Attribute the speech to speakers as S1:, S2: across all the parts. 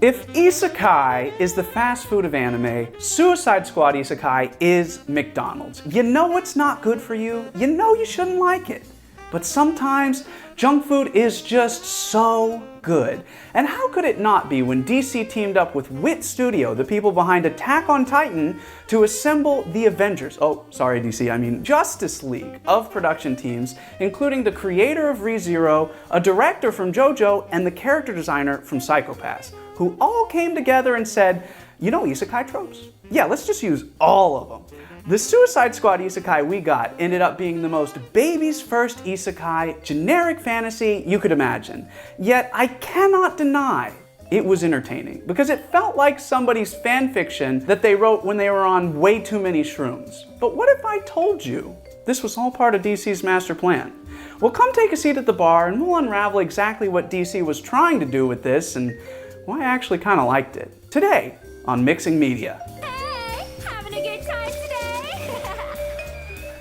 S1: If Isekai is the fast food of anime, Suicide Squad Isekai is McDonald's. You know it's not good for you, you know you shouldn't like it. But sometimes, junk food is just so good. And how could it not be when DC teamed up with Wit Studio, the people behind Attack on Titan, to assemble the Avengers, oh, sorry DC, I mean Justice League of production teams, including the creator of ReZero, a director from JoJo, and the character designer from Psycho Pass, who all came together and said, you know Isekai tropes? Yeah, let's just use all of them. The Suicide Squad Isekai we got ended up being the most baby's first Isekai generic fantasy you could imagine. Yet I cannot deny it was entertaining, because it felt like somebody's fan fiction that they wrote when they were on way too many shrooms. But what if I told you this was all part of DC's master plan? Well, come take a seat at the bar and we'll unravel exactly what DC was trying to do with this and why I actually kind of liked it. Today on Mixing Media.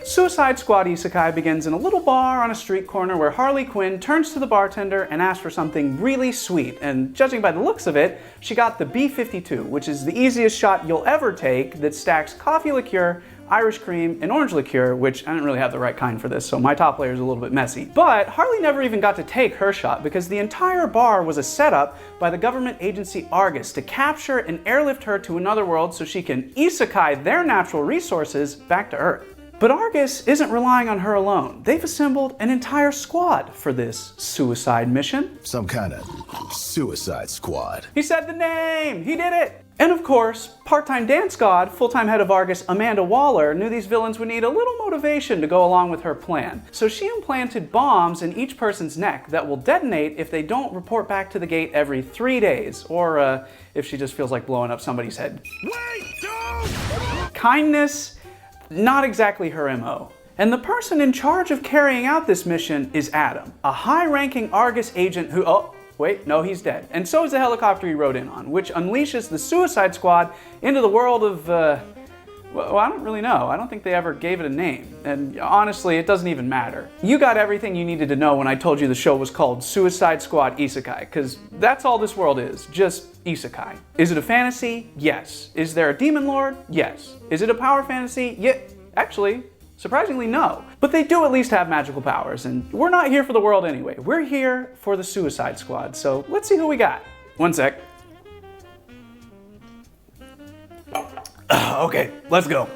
S1: Suicide Squad Isekai begins in a little bar on a street corner where Harley Quinn turns to the bartender and asks for something really sweet, and judging by the looks of it, she got the B52, which is the easiest shot you'll ever take that stacks coffee liqueur, Irish cream, and orange liqueur, which I didn't really have the right kind for this, so my top layer is a little bit messy. But Harley never even got to take her shot because the entire bar was a setup by the government agency Argus to capture and airlift her to another world so she can isekai their natural resources back to Earth. But Argus isn't relying on her alone. They've assembled an entire squad for this suicide mission.
S2: Some kind of suicide squad.
S1: He said the name! He did it! And of course, part-time dance god, full-time head of Argus Amanda Waller knew these villains would need a little motivation to go along with her plan. So she implanted bombs in each person's neck that will detonate if they don't report back to the gate every 3 days, or if she just feels like blowing up somebody's head.
S2: Wait, don't!
S1: Kindness, not exactly her MO. And the person in charge of carrying out this mission is Adam, a high-ranking Argus agent who, oh, wait, no, he's dead. And so is the helicopter he rode in on, which unleashes the Suicide Squad into the world of, well, I don't really know. I don't think they ever gave it a name. And honestly, it doesn't even matter. You got everything you needed to know when I told you the show was called Suicide Squad Isekai, because that's all this world is, just Isekai. Is it a fantasy? Yes. Is there a demon lord? Yes. Is it a power fantasy? Yeah, actually, surprisingly no. But they do at least have magical powers, and we're not here for the world anyway. We're here for the Suicide Squad, so let's see who we got. One sec. Okay, let's go.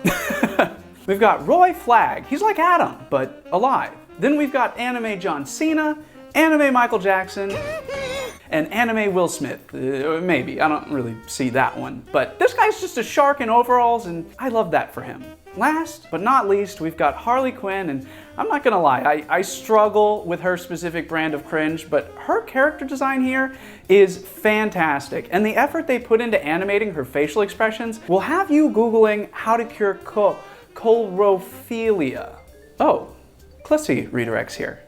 S1: We've got Roy Flagg. He's like Adam, but alive. Then we've got anime John Cena, anime Michael Jackson, and anime Will Smith. Maybe, I don't really see that one. But this guy's just a shark in overalls, and I love that for him. Last but not least, we've got Harley Quinn, and I'm not gonna lie, I struggle with her specific brand of cringe, but her character design here is fantastic, and the effort they put into animating her facial expressions will have you Googling how to cure corophilia. Oh, Clissy redirects here.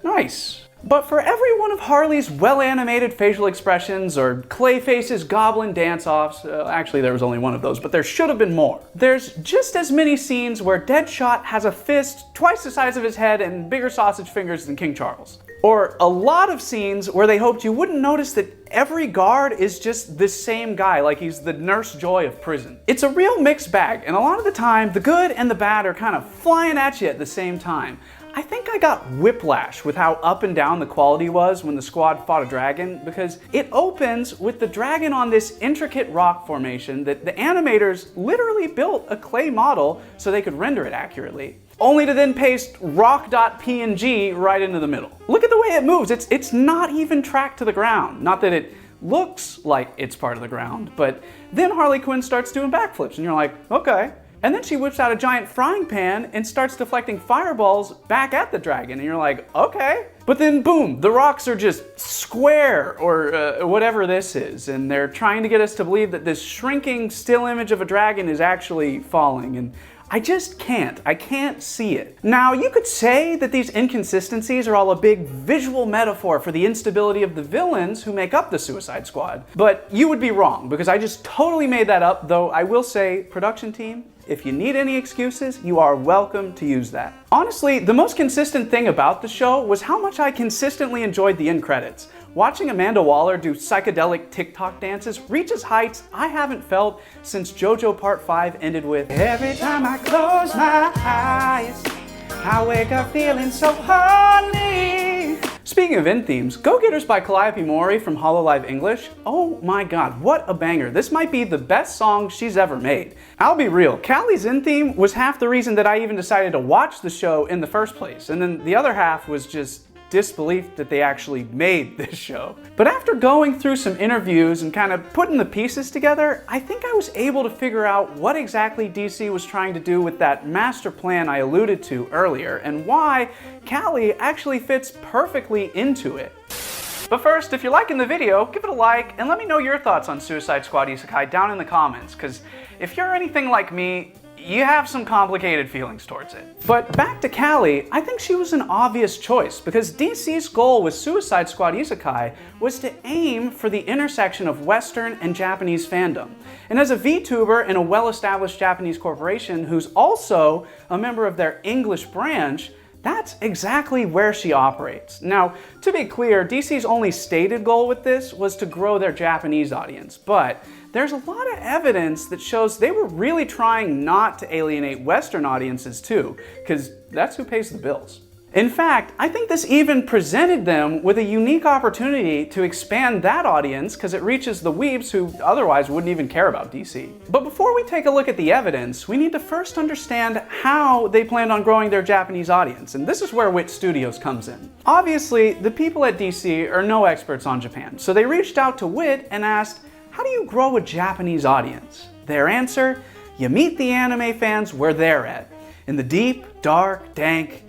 S1: Nice. But for every one of Harley's well-animated facial expressions or Clayface's goblin dance-offs, actually there was only one of those, but there should have been more. There's just as many scenes where Deadshot has a fist twice the size of his head and bigger sausage fingers than King Charles. Or a lot of scenes where they hoped you wouldn't notice that every guard is just this same guy, like he's the Nurse Joy of prison. It's a real mixed bag, and a lot of the time, the good and the bad are kind of flying at you at the same time. I think I got whiplash with how up and down the quality was when the squad fought a dragon, because it opens with the dragon on this intricate rock formation that the animators literally built a clay model so they could render it accurately, only to then paste rock.png right into the middle. Look at the way it moves. It's not even tracked to the ground. Not that it looks like it's part of the ground, but then Harley Quinn starts doing backflips and you're like, okay. And then she whips out a giant frying pan and starts deflecting fireballs back at the dragon, and you're like, okay. But then boom, the rocks are just square, or whatever this is, and they're trying to get us to believe that this shrinking still image of a dragon is actually falling, and I just can't. I can't see it. Now, you could say that these inconsistencies are all a big visual metaphor for the instability of the villains who make up the Suicide Squad, but you would be wrong, because I just totally made that up, though I will say, production team, if you need any excuses, you are welcome to use that. Honestly, the most consistent thing about the show was how much I consistently enjoyed the end credits. watching Amanda Waller do psychedelic TikTok dances reaches heights I haven't felt since JoJo Part 5 ended with "Every time I close my eyes, I wake up feeling so horny." Speaking of end themes, Go Getters by Calliope Mori from Hololive English, oh my god, what a banger. This might be the best song she's ever made. I'll be real, Callie's end theme was half the reason that I even decided to watch the show in the first place, and then the other half was just disbelief that they actually made this show. But after going through some interviews and kind of putting the pieces together, I think I was able to figure out what exactly DC was trying to do with that master plan I alluded to earlier, and why Callie actually fits perfectly into it. But first, if you're liking the video, give it a like and let me know your thoughts on Suicide Squad Isekai down in the comments, because if you're anything like me, you have some complicated feelings towards it. But back to Callie, I think she was an obvious choice because DC's goal with Suicide Squad Isekai was to aim for the intersection of Western and Japanese fandom. And as a VTuber in a well-established Japanese corporation who's also a member of their English branch, that's exactly where she operates. Now, to be clear, DC's only stated goal with this was to grow their Japanese audience, but there's a lot of evidence that shows they were really trying not to alienate Western audiences too, because that's who pays the bills. In fact, I think this even presented them with a unique opportunity to expand that audience because it reaches the weebs who otherwise wouldn't even care about DC. But before we take a look at the evidence, we need to first understand how they planned on growing their Japanese audience, and this is where Wit Studios comes in. Obviously, the people at DC are no experts on Japan, so they reached out to Wit and asked, how do you grow a Japanese audience? Their answer, you meet the anime fans where they're at, in the deep, dark, dank,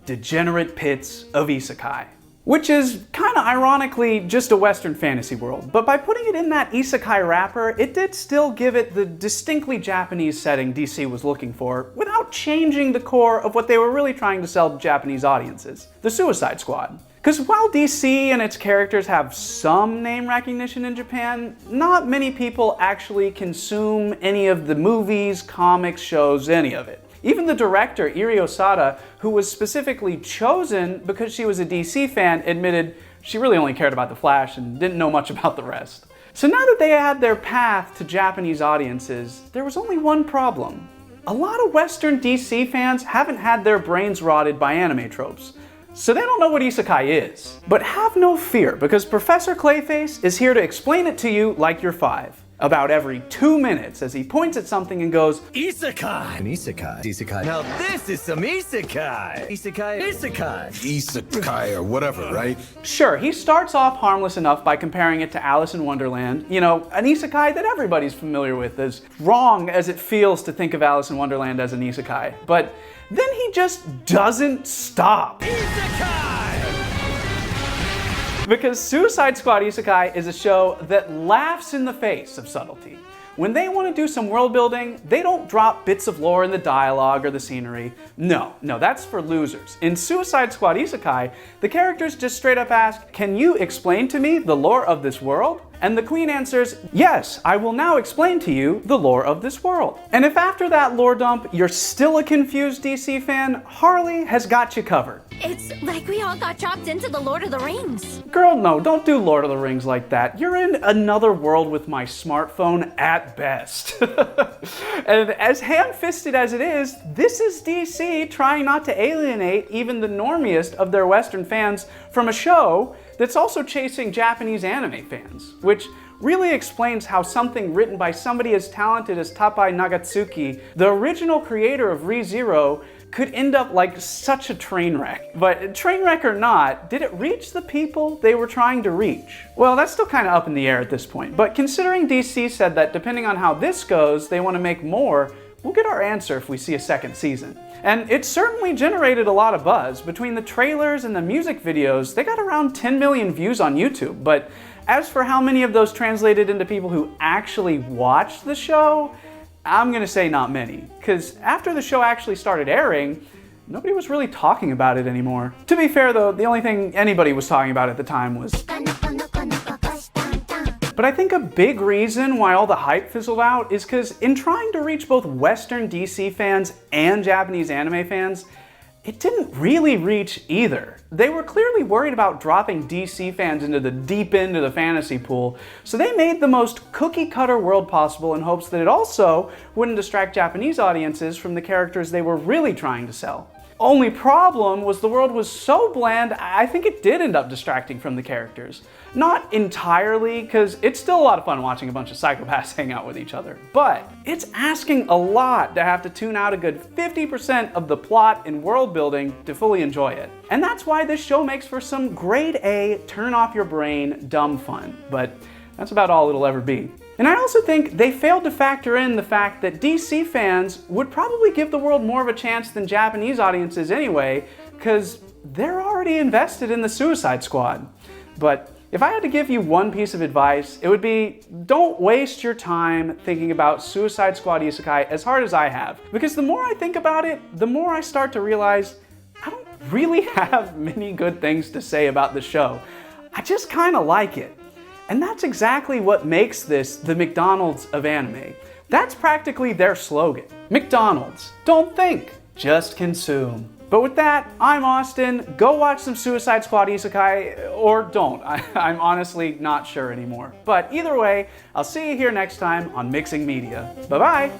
S1: degenerate pits of isekai. Which is kinda ironically just a Western fantasy world, but by putting it in that isekai wrapper, it did still give it the distinctly Japanese setting DC was looking for, without changing the core of what they were really trying to sell to Japanese audiences, the Suicide Squad. Because while DC and its characters have some name recognition in Japan, not many people actually consume any of the movies, comics, shows, any of it. Even the director, Iri Osada, who was specifically chosen because she was a DC fan, admitted she really only cared about The Flash and didn't know much about the rest. So now that they had their path to Japanese audiences, there was only one problem. A lot of Western DC fans haven't had their brains rotted by anime tropes, so they don't know what isekai is. But have no fear, because Professor Clayface is here to explain it to you like you're 5. About every 2 minutes as he points at something and goes,
S2: Isekai! An isekai. Isekai. Now this is some isekai! Isekai. Isekai! Isekai or whatever, right?
S1: Sure, he starts off harmless enough by comparing it to Alice in Wonderland, you know, an isekai that everybody's familiar with, as wrong as it feels to think of Alice in Wonderland as an isekai. But then he just doesn't stop.
S2: Isekai!
S1: Because Suicide Squad Isekai is a show that laughs in the face of subtlety. When they want to do some world building, they don't drop bits of lore in the dialogue or the scenery. No, that's for losers. In Suicide Squad Isekai, the characters just straight up ask, can you explain to me the lore of this world? And the queen answers, yes, I will now explain to you the lore of this world. And if after that lore dump, you're still a confused DC fan, Harley has got you covered.
S3: It's like we all got dropped into the Lord of the Rings.
S1: Girl, no, don't do Lord of the Rings like that. You're in another world with my smartphone at best. And as ham-fisted as it is, this is DC trying not to alienate even the normiest of their Western fans from a show that's also chasing Japanese anime fans, which really explains how something written by somebody as talented as Tapai Nagatsuki, the original creator of ReZero, could end up like such a train wreck. But train wreck or not, did it reach the people they were trying to reach? Well, that's still kind of up in the air at this point, but considering DC said that depending on how this goes, they want to make more, we'll get our answer if we see a second season. And it certainly generated a lot of buzz. Between the trailers and the music videos, they got around 10 million views on YouTube, but as for how many of those translated into people who actually watched the show, I'm gonna say not many, because after the show actually started airing, nobody was really talking about it anymore. To be fair though, the only thing anybody was talking about at the time was... But I think a big reason why all the hype fizzled out is because in trying to reach both Western DC fans and Japanese anime fans, it didn't really reach either. They were clearly worried about dropping DC fans into the deep end of the fantasy pool, so they made the most cookie-cutter world possible in hopes that it also wouldn't distract Japanese audiences from the characters they were really trying to sell. Only problem was the world was so bland, I think it did end up distracting from the characters. Not entirely, because it's still a lot of fun watching a bunch of psychopaths hang out with each other, but it's asking a lot to have to tune out a good 50% of the plot and world building to fully enjoy it. And that's why this show makes for some grade A, turn off your brain, dumb fun, but that's about all it'll ever be. And I also think they failed to factor in the fact that DC fans would probably give the world more of a chance than Japanese audiences anyway, because they're already invested in the Suicide Squad. But if I had to give you one piece of advice, it would be don't waste your time thinking about Suicide Squad Isekai as hard as I have. Because the more I think about it, the more I start to realize I don't really have many good things to say about the show. I just kind of like it. And that's exactly what makes this the McDonald's of anime. That's practically their slogan. McDonald's, don't think, just consume. But with that, I'm Austin. Go watch some Suicide Squad Isekai, or don't. I'm honestly not sure anymore. But either way, I'll see you here next time on Mixing Media. Bye-bye!